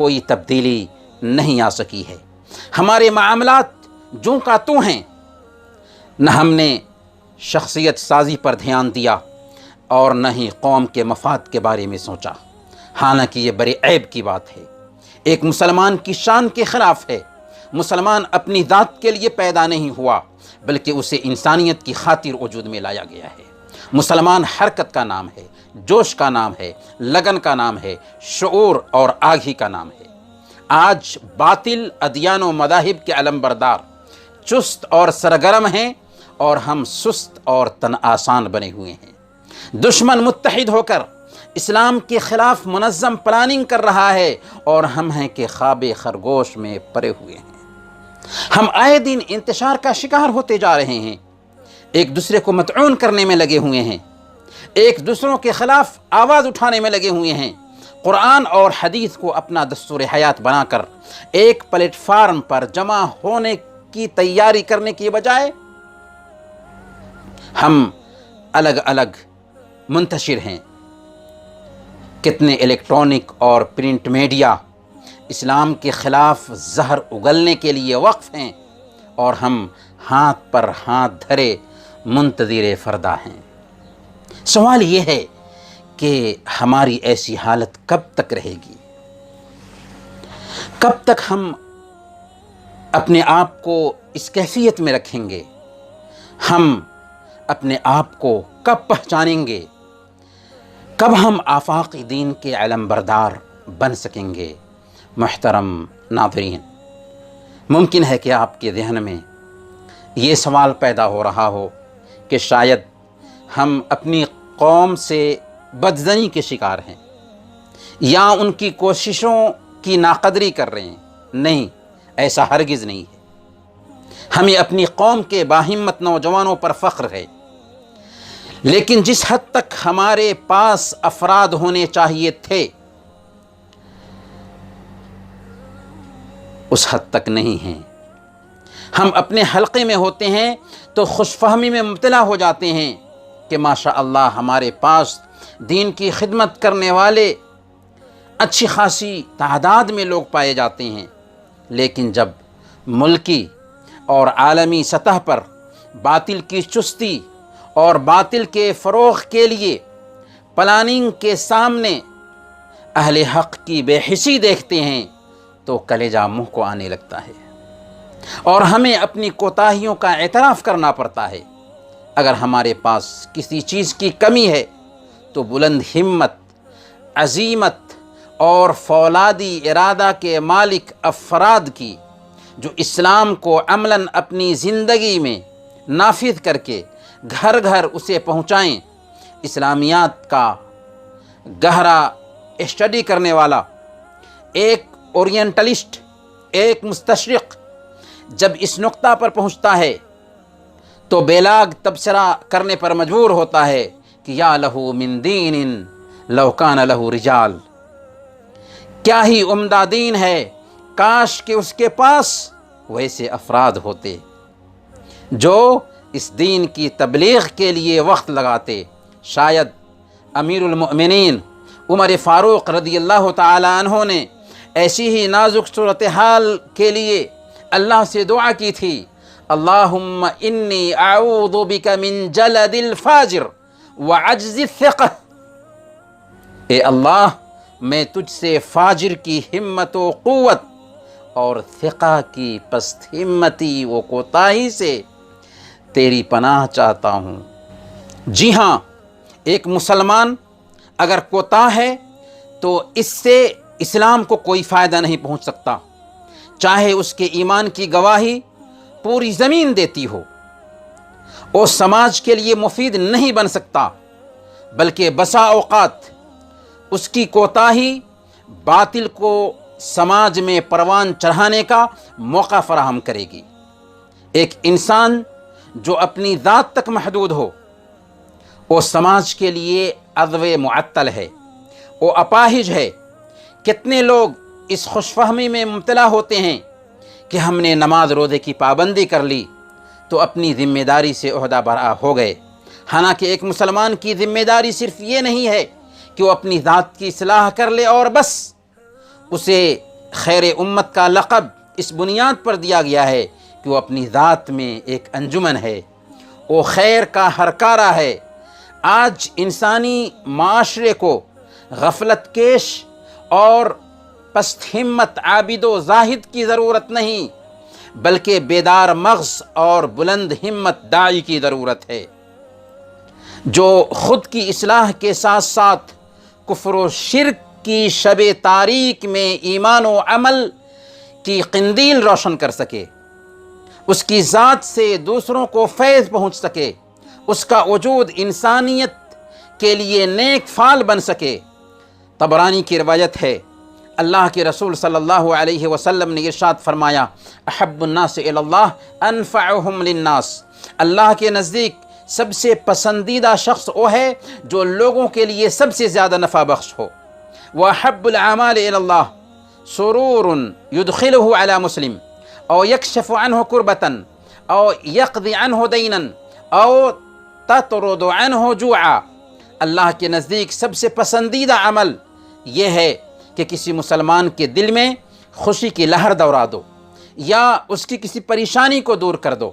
کوئی تبدیلی نہیں آ سکی ہے۔ ہمارے معاملات جوں کا توں ہیں، نہ ہم نے شخصیت سازی پر دھیان دیا اور نہ ہی قوم کے مفاد کے بارے میں سوچا، حالانکہ یہ بڑے عیب کی بات ہے، ایک مسلمان کی شان کے خلاف ہے۔ مسلمان اپنی ذات کے لیے پیدا نہیں ہوا، بلکہ اسے انسانیت کی خاطر وجود میں لایا گیا ہے۔ مسلمان حرکت کا نام ہے، جوش کا نام ہے، لگن کا نام ہے، شعور اور آگہی کا نام ہے۔ آج باطل ادیان و مذاہب کے علم بردار چست اور سرگرم ہیں، اور ہم سست اور تن آسان بنے ہوئے ہیں۔ دشمن متحد ہو کر اسلام کے خلاف منظم پلاننگ کر رہا ہے، اور ہم ہیں کہ خواب خرگوش میں پڑے ہوئے ہیں۔ ہم آئے دن انتشار کا شکار ہوتے جا رہے ہیں، ایک دوسرے کو مطعون کرنے میں لگے ہوئے ہیں، ایک دوسروں کے خلاف آواز اٹھانے میں لگے ہوئے ہیں۔ قرآن اور حدیث کو اپنا دستور حیات بنا کر ایک پلیٹ فارم پر جمع ہونے کی تیاری کرنے کی بجائے ہم الگ الگ منتشر ہیں۔ کتنے الیکٹرانک اور پرنٹ میڈیا اسلام کے خلاف زہر اگلنے کے لیے وقف ہیں، اور ہم ہاتھ پر ہاتھ دھرے منتظر فردا ہیں۔ سوال یہ ہے کہ ہماری ایسی حالت کب تک رہے گی؟ کب تک ہم اپنے آپ کو اس کیفیت میں رکھیں گے؟ ہم اپنے آپ کو کب پہچانیں گے؟ کب ہم آفاقی دین کے علم بردار بن سکیں گے؟ محترم ناظرین، ممکن ہے کہ آپ کے ذہن میں یہ سوال پیدا ہو رہا ہو کہ شاید ہم اپنی قوم سے بدظنی کے شکار ہیں، یا ان کی کوششوں کی ناقدری کر رہے ہیں۔ نہیں، ایسا ہرگز نہیں ہے۔ ہمیں اپنی قوم کے باہمت نوجوانوں پر فخر ہے، لیکن جس حد تک ہمارے پاس افراد ہونے چاہیے تھے، اس حد تک نہیں ہیں۔ ہم اپنے حلقے میں ہوتے ہیں تو خوش فہمی میں مبتلا ہو جاتے ہیں کہ ماشاء اللہ ہمارے پاس دین کی خدمت کرنے والے اچھی خاصی تعداد میں لوگ پائے جاتے ہیں، لیکن جب ملکی اور عالمی سطح پر باطل کی چستی اور باطل کے فروغ کے لیے پلاننگ کے سامنے اہل حق کی بے حسی دیکھتے ہیں تو کلیجہ منہ کو آنے لگتا ہے، اور ہمیں اپنی کوتاہیوں کا اعتراف کرنا پڑتا ہے۔ اگر ہمارے پاس کسی چیز کی کمی ہے تو بلند ہمت، عزیمت اور فولادی ارادہ کے مالک افراد کی، جو اسلام کو عملاً اپنی زندگی میں نافذ کر کے گھر گھر اسے پہنچائیں۔ اسلامیات کا گہرا اسٹڈی کرنے والا ایک اورینٹلسٹ، ایک مستشرق جب اس نقطہ پر پہنچتا ہے تو بیلاگ تبصرہ کرنے پر مجبور ہوتا ہے کہ یا لہو من دین لو کان لہو رجال، کیا ہی عمدہ دین ہے، کاش کہ اس کے پاس ویسے افراد ہوتے جو اس دین کی تبلیغ کے لیے وقت لگاتے۔ شاید امیر المؤمنین عمر فاروق رضی اللہ تعالی عنہ نے ایسی ہی نازک صورتحال کے لیے اللہ سے دعا کی تھی، اللہم انی اعوذ بک من جلد الفاجر وعجز الثقہ، اے اللہ میں تجھ سے فاجر کی ہمت و قوت اور ثقہ کی پست ہمتی و کوتاہی سے تیری پناہ چاہتا ہوں۔ جی ہاں، ایک مسلمان اگر کوتاہ ہے تو اس سے اسلام کو کوئی فائدہ نہیں پہنچ سکتا، چاہے اس کے ایمان کی گواہی پوری زمین دیتی ہو، وہ سماج کے لیے مفید نہیں بن سکتا، بلکہ بسا اوقات اس کی کوتاہی باطل کو سماج میں پروان چڑھانے کا موقع فراہم کرے گی۔ ایک انسان جو اپنی ذات تک محدود ہو، وہ سماج کے لیے عضو معطل ہے، وہ اپاہج ہے۔ کتنے لوگ اس خوش فہمی میں مبتلا ہوتے ہیں کہ ہم نے نماز روزے کی پابندی کر لی تو اپنی ذمہ داری سے عہدہ برآ ہو گئے، حالانکہ ایک مسلمان کی ذمہ داری صرف یہ نہیں ہے کہ وہ اپنی ذات کی اصلاح کر لے اور بس، اسے خیر امت کا لقب اس بنیاد پر دیا گیا ہے کہ وہ اپنی ذات میں ایک انجمن ہے، وہ خیر کا ہرکارہ ہے۔ آج انسانی معاشرے کو غفلت کیش اور پست ہمت عابد و زاہد کی ضرورت نہیں، بلکہ بیدار مغز اور بلند ہمت داعی کی ضرورت ہے، جو خود کی اصلاح کے ساتھ ساتھ کفر و شرک کی شب تاریک میں ایمان و عمل کی قندیل روشن کر سکے، اس کی ذات سے دوسروں کو فیض پہنچ سکے، اس کا وجود انسانیت کے لیے نیک فعال بن سکے۔ طبرانی کی روایت ہے، اللہ کے رسول صلی اللہ علیہ وسلم نے ارشاد فرمایا، احب الناس الی اللہ انفعہم للناس، اللہ کے نزدیک سب سے پسندیدہ شخص وہ ہے جو لوگوں کے لیے سب سے زیادہ نفع بخش ہو۔ وَأَحَبُّ الْأَعْمَالِ إِلَى اللَّهِ سُرُورٌ يُدْخِلُهُ عَلَى مُسْلِمٍ أو يكشف عنه كربة أو يقضي عنه دينا أو تطرد عنه جوعا۔ اللہ کے نزدیک سب سے پسندیدہ عمل یہ ہے کہ کسی مسلمان کے دل میں خوشی کی لہر دوڑا دو، یا اس کی کسی پریشانی کو دور کر دو،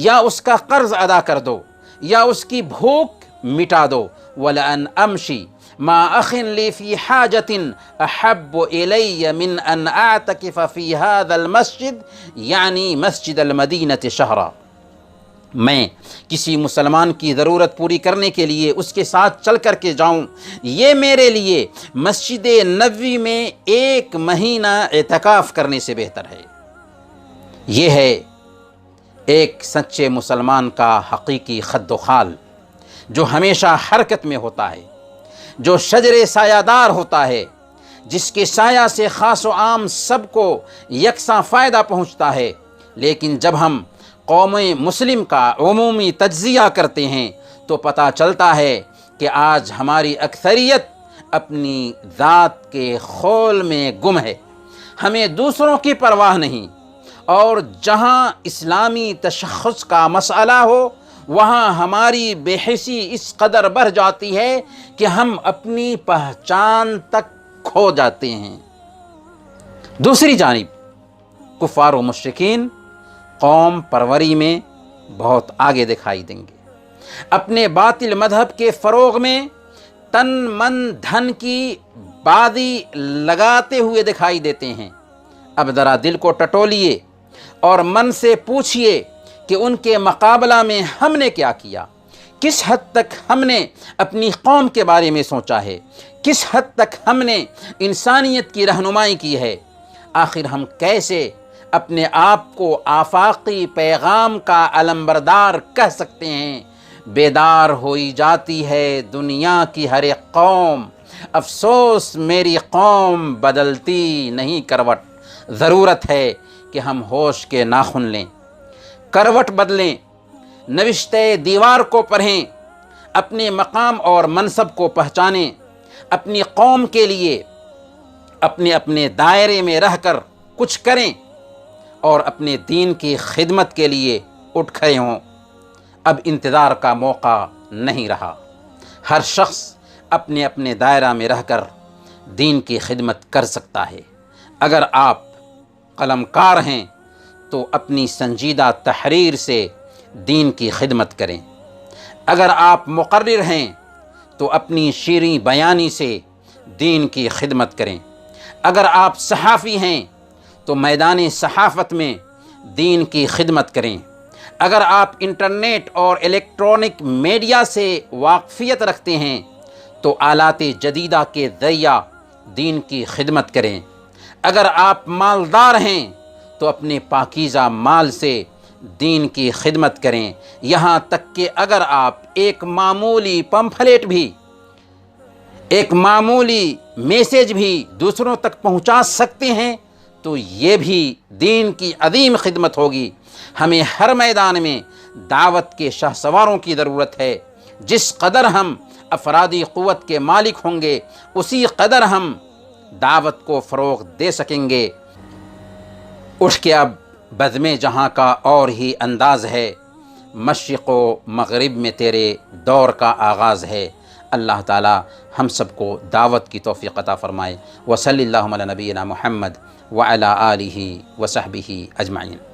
یا اس کا قرض ادا کر دو، یا اس کی بھوک مٹا دو۔ وَلَأَنْ أَمْشِي مَا أَخٍ لِي فِي حَاجَةٍ أَحَبُّ إِلَيَّ مِنْ أَنْ أَعْتَكِفَ فِي هَذَا الْمَسْجِدِ یعنی مسجد المدینۃ شہرا، میں کسی مسلمان کی ضرورت پوری کرنے کے لیے اس کے ساتھ چل کر کے جاؤں، یہ میرے لیے مسجد نبوی میں 1 مہینہ اعتکاف کرنے سے بہتر ہے۔ یہ ہے ایک سچے مسلمان کا حقیقی خد و خال، جو ہمیشہ حرکت میں ہوتا ہے، جو شجر سایہ دار ہوتا ہے، جس کے سایہ سے خاص و عام سب کو یکساں فائدہ پہنچتا ہے۔ لیکن جب ہم قوم مسلم کا عمومی تجزیہ کرتے ہیں تو پتہ چلتا ہے کہ آج ہماری اکثریت اپنی ذات کے خول میں گم ہے، ہمیں دوسروں کی پرواہ نہیں، اور جہاں اسلامی تشخص کا مسئلہ ہو وہاں ہماری بے حسی اس قدر بڑھ جاتی ہے کہ ہم اپنی پہچان تک کھو جاتے ہیں۔ دوسری جانب کفار و مشرکین قوم پروری میں بہت آگے دکھائی دیں گے، اپنے باطل مذہب کے فروغ میں تن من دھن کی بازی لگاتے ہوئے دکھائی دیتے ہیں۔ اب ذرا دل کو ٹٹولیے اور من سے پوچھئے کہ ان کے مقابلہ میں ہم نے کیا کیا، کس حد تک ہم نے اپنی قوم کے بارے میں سوچا ہے، کس حد تک ہم نے انسانیت کی رہنمائی کی ہے، آخر ہم کیسے اپنے آپ کو آفاقی پیغام کا علمبردار کہہ سکتے ہیں۔ بیدار ہوئی جاتی ہے دنیا کی ہر ایک قوم، افسوس میری قوم بدلتی نہیں کروٹ۔ ضرورت ہے کہ ہم ہوش کے ناخن لیں، کروٹ بدلیں، نوشتے دیوار کو پڑھیں، اپنے مقام اور منصب کو پہچانیں، اپنی قوم کے لیے اپنے دائرے میں رہ کر کچھ کریں اور اپنے دین کی خدمت کے لیے اٹھ کھڑے ہوں۔ اب انتظار کا موقع نہیں رہا، ہر شخص اپنے دائرہ میں رہ کر دین کی خدمت کر سکتا ہے۔ اگر آپ قلم کار ہیں تو اپنی سنجیدہ تحریر سے دین کی خدمت کریں، اگر آپ مقرر ہیں تو اپنی شیریں بیانی سے دین کی خدمت کریں، اگر آپ صحافی ہیں تو میدان صحافت میں دین کی خدمت کریں، اگر آپ انٹرنیٹ اور الیکٹرانک میڈیا سے واقفیت رکھتے ہیں تو آلات جدیدہ کے ذریعہ دین کی خدمت کریں، اگر آپ مالدار ہیں تو اپنے پاکیزہ مال سے دین کی خدمت کریں، یہاں تک کہ اگر آپ ایک معمولی پمفلیٹ بھی، ایک معمولی میسیج بھی دوسروں تک پہنچا سکتے ہیں تو یہ بھی دین کی عظیم خدمت ہوگی۔ ہمیں ہر میدان میں دعوت کے شاہ سواروں کی ضرورت ہے۔ جس قدر ہم افرادی قوت کے مالک ہوں گے اسی قدر ہم دعوت کو فروغ دے سکیں گے۔ اٹھ کے اب بزم جہاں کا اور ہی انداز ہے، مشرق و مغرب میں تیرے دور کا آغاز ہے۔ اللہ تعالی ہم سب کو دعوت کی توفیق عطا فرمائے۔ وصلی اللہ علی نبینا محمد وعلی آلہ وصحبہ اجمعین۔